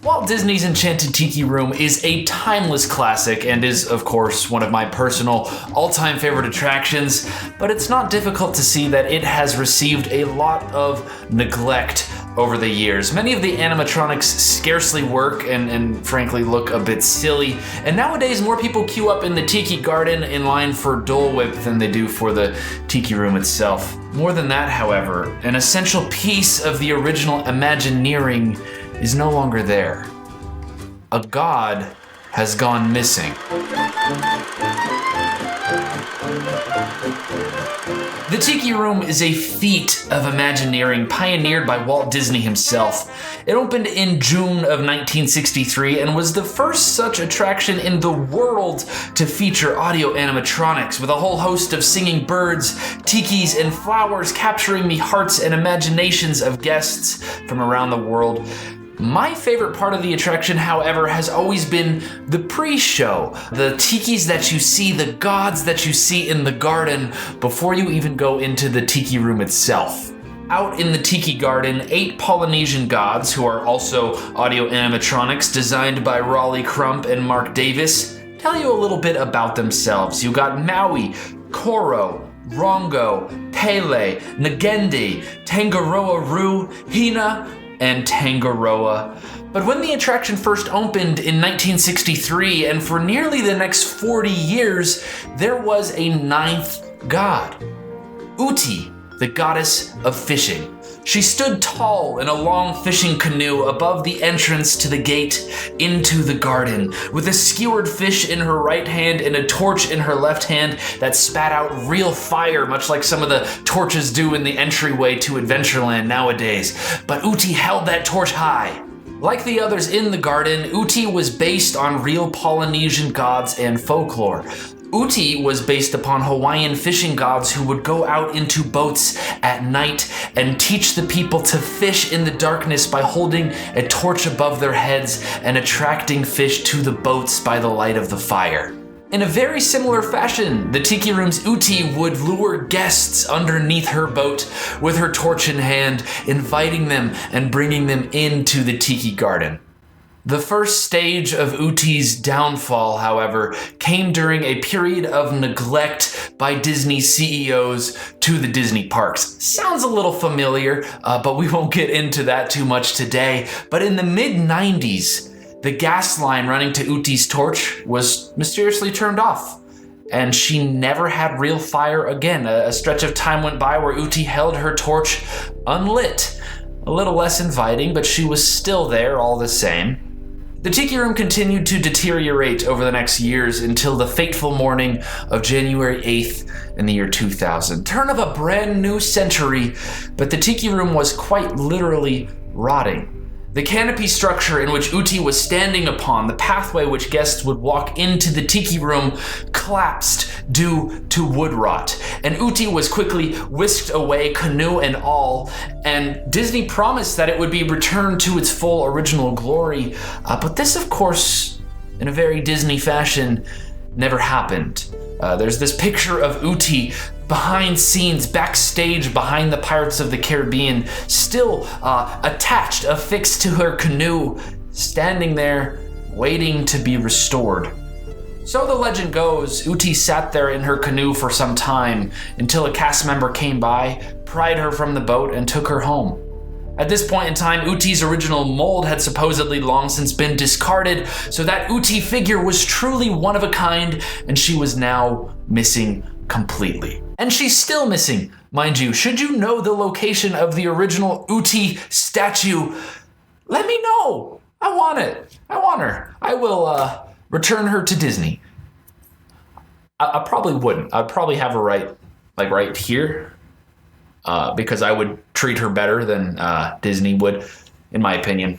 Walt Disney's Enchanted Tiki Room is a timeless classic and is, of course, one of my personal all-time favorite attractions, but it's not difficult to see that it has received a lot of neglect over the years. Many of the animatronics scarcely work and frankly look a bit silly, and nowadays more people queue up in the Tiki Garden in line for Dole Whip than they do for the Tiki Room itself. More than that, however, an essential piece of the original Imagineering is no longer there. A god has gone missing. The Tiki Room is a feat of Imagineering pioneered by Walt Disney himself. It opened in June of 1963 and was the first such attraction in the world to feature audio animatronics, with a whole host of singing birds, tikis, and flowers capturing the hearts and imaginations of guests from around the world. My favorite part of the attraction, however, has always been the pre-show. The tikis that you see, the gods that you see in the garden before you even go into the Tiki Room itself. Out in the Tiki Garden, 8 Polynesian gods, who are also audio animatronics designed by Raleigh Crump and Mark Davis, tell you a little bit about themselves. You got Maui, Koro, Rongo, Pele, Ngende, Tangaroa Ru, Hina, and Tangaroa. But when the attraction first opened in 1963, and for nearly the next 40 years, there was a 9th god, Uti, the goddess of fishing. She stood tall in a long fishing canoe above the entrance to the gate into the garden, with a skewered fish in her right hand and a torch in her left hand that spat out real fire, much like some of the torches do in the entryway to Adventureland nowadays. But Uti held that torch high. Like the others in the garden, Uti was based on real Polynesian gods and folklore. Uti was based upon Hawaiian fishing gods who would go out into boats at night and teach the people to fish in the darkness by holding a torch above their heads and attracting fish to the boats by the light of the fire. In a very similar fashion, the Tiki Room's Uti would lure guests underneath her boat with her torch in hand, inviting them and bringing them into the Tiki Garden. The first stage of Uti's downfall, however, came during a period of neglect by Disney CEOs to the Disney parks. Sounds a little familiar, but we won't get into that too much today. But in the mid-90s, the gas line running to Uti's torch was mysteriously turned off, and she never had real fire again. A stretch of time went by where Uti held her torch unlit. A little less inviting, but she was still there all the same. The Tiki Room continued to deteriorate over the next years until the fateful morning of January 8th in the year 2000. Turn of a brand new century, but the Tiki Room was quite literally rotting. The canopy structure in which Uti was standing upon, the pathway which guests would walk into the Tiki Room, collapsed due to wood rot. And Uti was quickly whisked away, canoe and all, and Disney promised that it would be returned to its full original glory. But this, of course, in a very Disney fashion, never happened. There's this picture of Uti behind scenes, backstage behind the Pirates of the Caribbean, still attached, affixed to her canoe, standing there, waiting to be restored. So the legend goes, Uti sat there in her canoe for some time until a cast member came by, pried her from the boat, and took her home. At this point in time, Uti's original mold had supposedly long since been discarded, so that Uti figure was truly one of a kind, and she was now missing completely. And she's still missing, mind you. Should you know the location of the original Uti statue, let me know. I want it. I want her. I will return her to Disney. I probably wouldn't. I'd probably have her right here. Because I would treat her better than Disney would, in my opinion.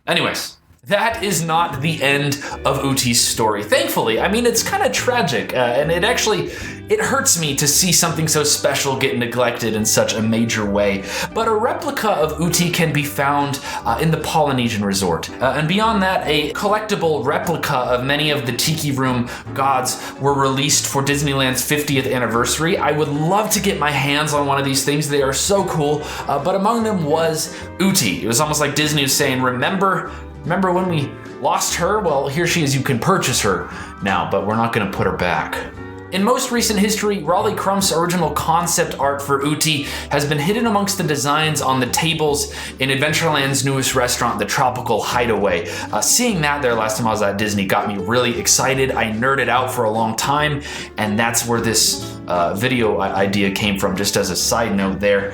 Anyways, that is not the end of Uti's story. Thankfully, I mean, it's kind of tragic, and it hurts me to see something so special get neglected in such a major way. But a replica of Uti can be found in the Polynesian resort. And beyond that, a collectible replica of many of the Tiki Room gods were released for Disneyland's 50th anniversary. I would love to get my hands on one of these things. They are so cool. But among them was Uti. It was almost like Disney was saying, remember Remember when we lost her? Well, here she is. You can purchase her now, but we're not going to put her back. In most recent history, Raleigh Crump's original concept art for Ooty has been hidden amongst the designs on the tables in Adventureland's newest restaurant, the Tropical Hideaway. Seeing that there last time I was at Disney got me really excited. I nerded out for a long time, and that's where this video idea came from, just as a side note there.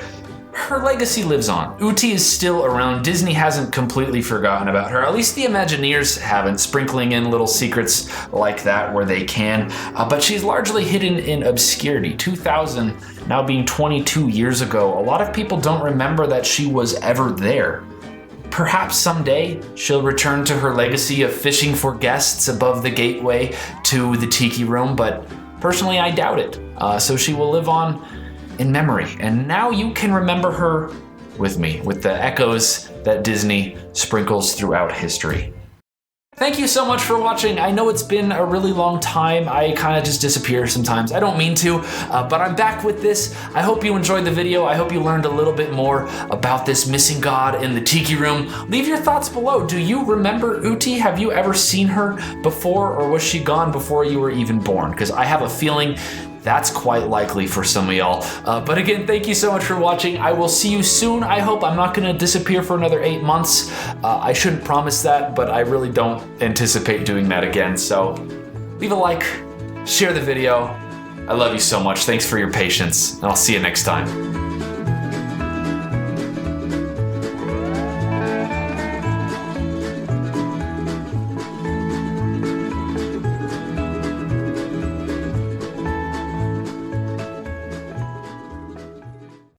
Her legacy lives on. Ooty is still around. Disney hasn't completely forgotten about her. At least the Imagineers haven't, sprinkling in little secrets like that where they can. But she's largely hidden in obscurity. 2000 now being 22 years ago, a lot of people don't remember that she was ever there. Perhaps someday she'll return to her legacy of fishing for guests above the gateway to the Tiki Room, but personally I doubt it. So she will live on in memory. And now you can remember her with me, with the echoes that Disney sprinkles throughout history. Thank you so much for watching. I know it's been a really long time. I kind of just disappear sometimes. I don't mean to, but I'm back with this. I hope you enjoyed the video. I hope you learned a little bit more about this missing god in the Tiki Room. Leave your thoughts below. Do you remember Ooty? Have you ever seen her before, or was she gone before you were even born? Because I have a feeling that's quite likely for some of y'all. But again, thank you so much for watching. I will see you soon. I hope I'm not gonna disappear for another 8 months. I shouldn't promise that, but I really don't anticipate doing that again. So leave a like, share the video. I love you so much. Thanks for your patience, and I'll see you next time.